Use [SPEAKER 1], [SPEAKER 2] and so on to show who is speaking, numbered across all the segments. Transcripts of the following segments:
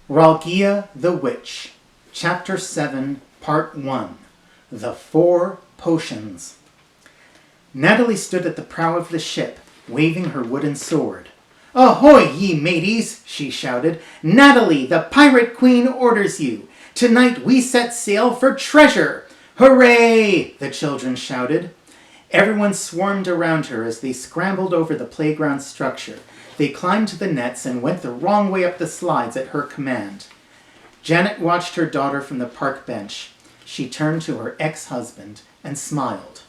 [SPEAKER 1] Ralghia the Witch, Chapter 7, Part 1, The 4 Potions. Natalie stood at the prow of the ship, waving her wooden sword. "Ahoy, ye mateys!" she shouted. "Natalie, the Pirate Queen, orders you. Tonight we set sail for treasure!" "Hooray!" the children shouted. Everyone swarmed around her as they scrambled over the playground structure. They climbed the nets and went the wrong way up the slides at her command. Janet watched her daughter from the park bench. She turned to her ex-husband and smiled.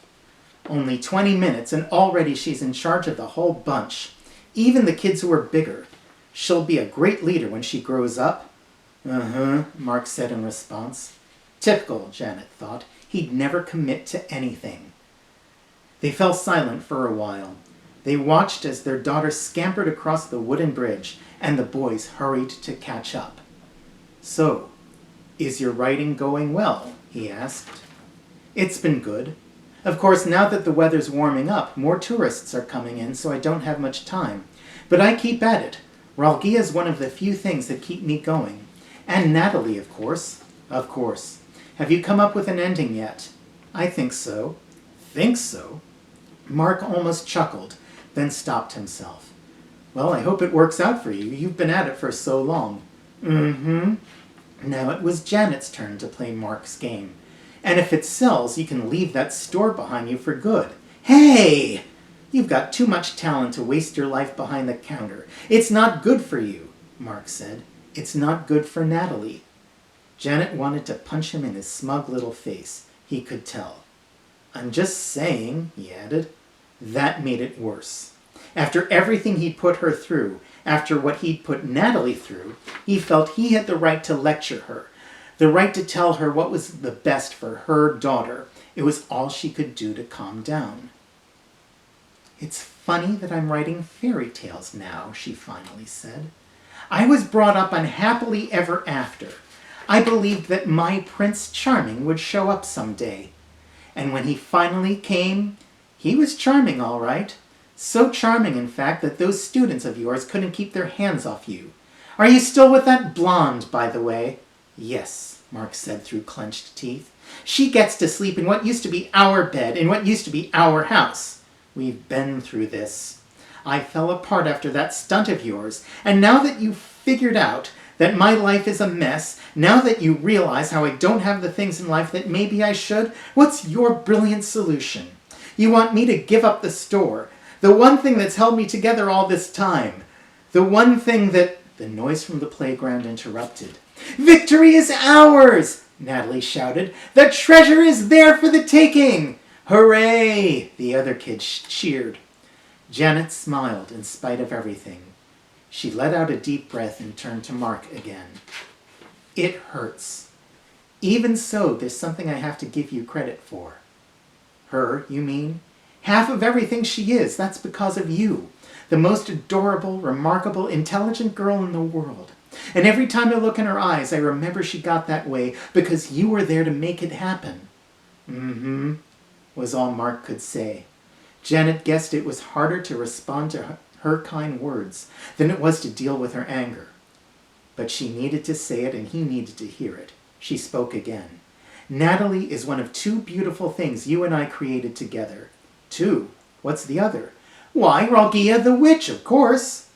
[SPEAKER 1] Only 20 minutes and already she's in charge of the whole bunch. Even the kids who are bigger. She'll be a great leader when she grows up. Mark said in response. Typical, Janet thought. He'd never commit to anything. They fell silent for a while. They watched as their daughter scampered across the wooden bridge, and the boys hurried to catch up. "So, is your writing going well?" he asked. "It's been good. Of course, now that the weather's warming up, more tourists are coming in, so I don't have much time. But I keep at it. Ralghia is one of the few things that keep me going. And Natalie, of course." "Of course. Have you come up with an ending yet?" "I think so." "Think so?" Mark almost chuckled, then stopped himself. "Well, I hope it works out for you. You've been at it for so long." Now it was Janet's turn to play Mark's game. "And if it sells, you can leave that store behind you for good." "Hey! You've got too much talent to waste your life behind the counter. It's not good for you," Mark said. "It's not good for Natalie." Janet wanted to punch him in his smug little face. He could tell. "I'm just saying," he added. That made it worse. After everything he'd put her through, after what he'd put Natalie through, he felt he had the right to lecture her, the right to tell her what was the best for her daughter. It was all she could do to calm down. "It's funny that I'm writing fairy tales now," she finally said. "I was brought up on Happily Ever After. I believed that my Prince Charming would show up someday. And when he finally came, he was charming, all right. So charming, in fact, that those students of yours couldn't keep their hands off you. Are you still with that blonde, by the way?" "Yes," Mark said through clenched teeth. "She gets to sleep in what used to be our bed, in what used to be our house. We've been through this. I fell apart after that stunt of yours, and now that you've figured out that my life is a mess, now that you realize how I don't have the things in life that maybe I should, what's your brilliant solution? You want me to give up the store, the one thing that's held me together all this time, the one thing that—" The noise from the playground interrupted. "Victory is ours!" Natalie shouted. "The treasure is there for the taking!" "Hooray!" the other kids cheered. Janet smiled in spite of everything. She let out a deep breath and turned to Mark again. "It hurts. Even so, there's something I have to give you credit for." "Her, you mean?" "Half of everything she is, that's because of you. The most adorable, remarkable, intelligent girl in the world. And every time I look in her eyes, I remember she got that way because you were there to make it happen." Was all Mark could say. Janet guessed it was harder to respond to her kind words than it was to deal with her anger. But she needed to say it and he needed to hear it. She spoke again. "Natalie is one of 2 beautiful things you and I created together." "2? What's the other?" "Why, Ralghia the Witch, of course."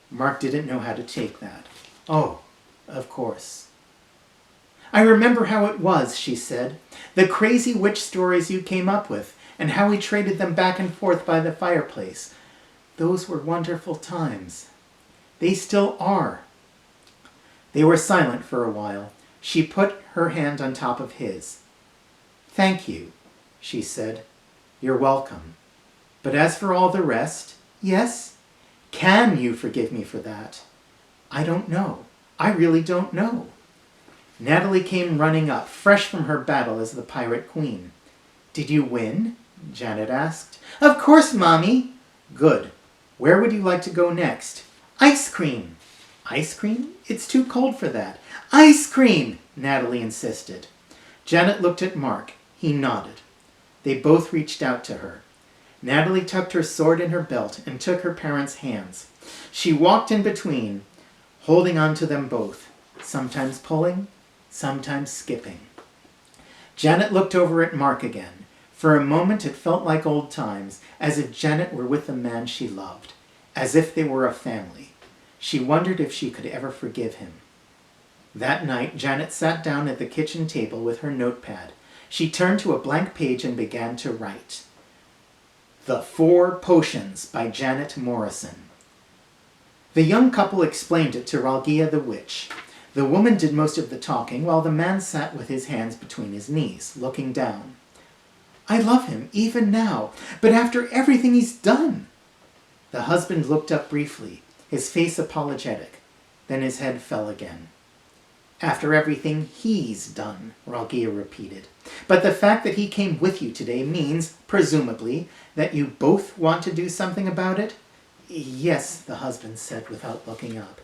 [SPEAKER 1] Mark didn't know how to take that. "Oh, of course." "I remember how it was," she said. "The crazy witch stories you came up with, and how we traded them back and forth by the fireplace. Those were wonderful times." "They still are." They were silent for a while. She put her hand on top of his. "Thank you," she said. "You're welcome. But as for all the rest—" "Yes?" "Can you forgive me for that?" "I don't know. I really don't know." Natalie came running up, fresh from her battle as the Pirate Queen. "Did you win?" Janet asked. "Of course, Mommy." "Good. Where would you like to go next?" "Ice cream." "Ice cream? It's too cold for that." "Ice cream!" Natalie insisted. Janet looked at Mark. He nodded. They both reached out to her. Natalie tucked her sword in her belt and took her parents' hands. She walked in between, holding on to them both. sometimes pulling, sometimes skipping. Janet looked over at Mark again. For a moment it felt like old times, as if Janet were with the man she loved, as if they were a family. She wondered if she could ever forgive him. That night, Janet sat down at the kitchen table with her notepad. She turned to a blank page and began to write. The 4 Potions by Janet Morrison. The young couple explained it to Ralghia the witch. The woman did most of the talking, while the man sat with his hands between his knees, looking down. I love him, even now, but after everything he's done. The husband looked up briefly, his face apologetic. Then his head fell again. After everything he's done, Ralghia repeated. But the fact that he came with you today means, presumably, that you both want to do something about it? Yes, the husband said without looking up.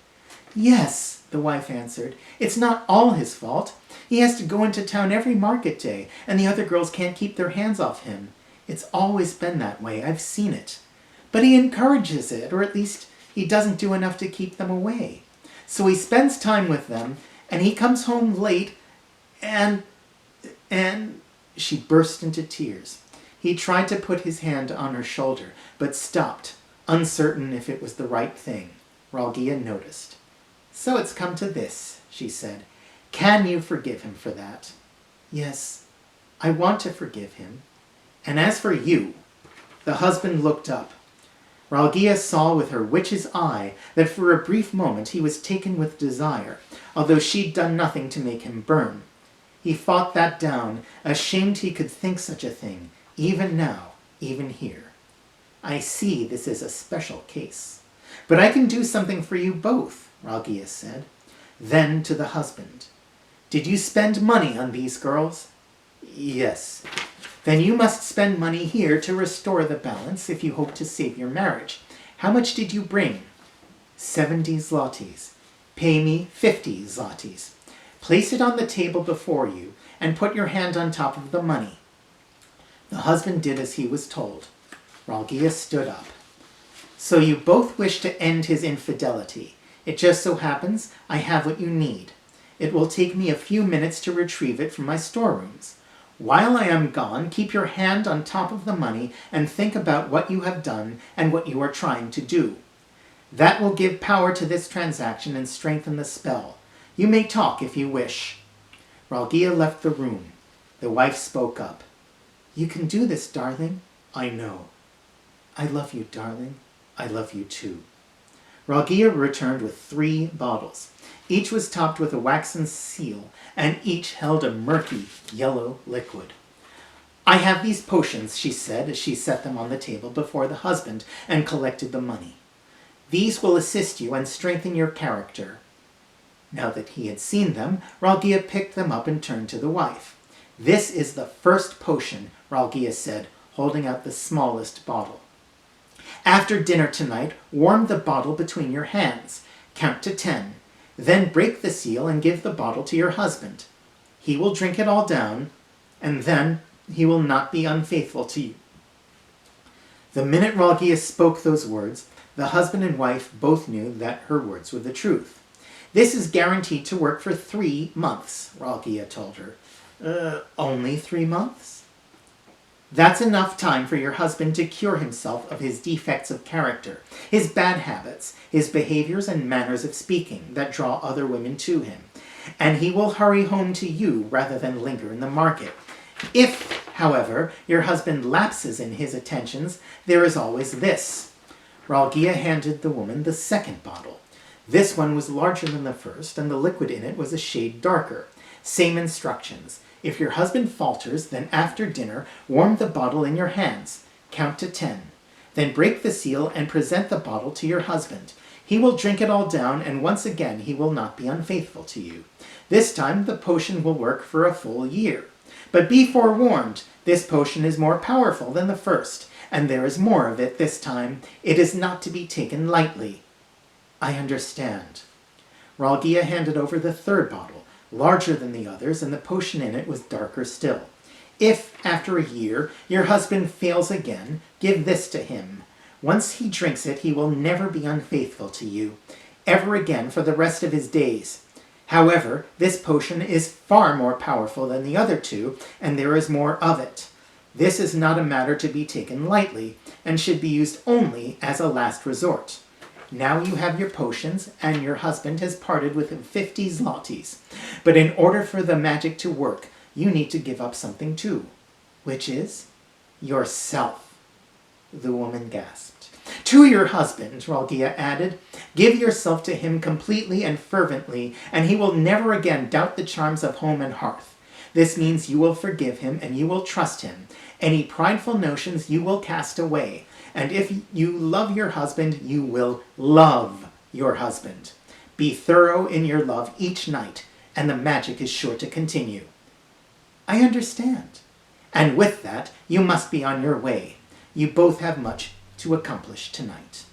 [SPEAKER 1] Yes, the wife answered. It's not all his fault. He has to go into town every market day, and the other girls can't keep their hands off him. It's always been that way. I've seen it. But he encourages it, or at least he doesn't do enough to keep them away. So he spends time with them, and he comes home late, and she burst into tears. He tried to put his hand on her shoulder, but stopped, uncertain if it was the right thing. Ralghia noticed. So it's come to this, she said. Can you forgive him for that? Yes, I want to forgive him. And as for you, the husband looked up. Ralghia saw with her witch's eye that for a brief moment he was taken with desire, although she'd done nothing to make him burn. He fought that down, ashamed he could think such a thing, even now, even here. I see this is a special case. But I can do something for you both, Ralghia said. Then to the husband. Did you spend money on these girls? Yes. Then you must spend money here to restore the balance if you hope to save your marriage. How much did you bring? 70 zlotys. Pay me 50 zlotys. Place it on the table before you and put your hand on top of the money. The husband did as he was told. Ralghia stood up. So you both wish to end his infidelity. It just so happens I have what you need. It will take me a few minutes to retrieve it from my storerooms. While I am gone, keep your hand on top of the money and think about what you have done and what you are trying to do. That will give power to this transaction and strengthen the spell. You may talk if you wish. Ralghia left the room. The wife spoke up. You can do this, darling. I know. I love you, darling. I love you too. Ralghia returned with 3 bottles. Each was topped with a waxen seal, and each held a murky yellow liquid. I have these potions, she said as she set them on the table before the husband and collected the money. These will assist you and strengthen your character. Now that he had seen them, Ralghia picked them up and turned to the wife. This is the first potion, Ralghia said, holding out the smallest bottle. After dinner tonight, warm the bottle between your hands. Count to 10. Then break the seal and give the bottle to your husband. He will drink it all down, and then he will not be unfaithful to you. The minute Ralghia spoke those words, the husband and wife both knew that her words were the truth. This is guaranteed to work for 3 months, Ralghia told her. Only 3 months? That's enough time for your husband to cure himself of his defects of character, his bad habits, his behaviors and manners of speaking that draw other women to him, and he will hurry home to you rather than linger in the market. If, however, your husband lapses in his attentions, there is always this. Ralghia handed the woman the second bottle. This one was larger than the first, and the liquid in it was a shade darker. Same instructions. If your husband falters, then after dinner, warm the bottle in your hands. Count to 10. Then break the seal and present the bottle to your husband. He will drink it all down, and once again he will not be unfaithful to you. This time the potion will work for a full year. But be forewarned, this potion is more powerful than the first, and there is more of it this time. It is not to be taken lightly. I understand. Ralghia handed over the third bottle, larger than the others, and the potion in it was darker still. If, after a year, your husband fails again, give this to him. Once he drinks it, he will never be unfaithful to you, ever again for the rest of his days. However, this potion is far more powerful than the other two, and there is more of it. This is not a matter to be taken lightly, and should be used only as a last resort. Now you have your potions, and your husband has parted with 50 zlotys. But in order for the magic to work, you need to give up something too. Which is? Yourself. The woman gasped. To your husband, Ralghia added, give yourself to him completely and fervently, and he will never again doubt the charms of home and hearth. This means you will forgive him and you will trust him. Any prideful notions you will cast away. And if you love your husband, you will love your husband. Be thorough in your love each night, and the magic is sure to continue. I understand. And with that, you must be on your way. You both have much to accomplish tonight.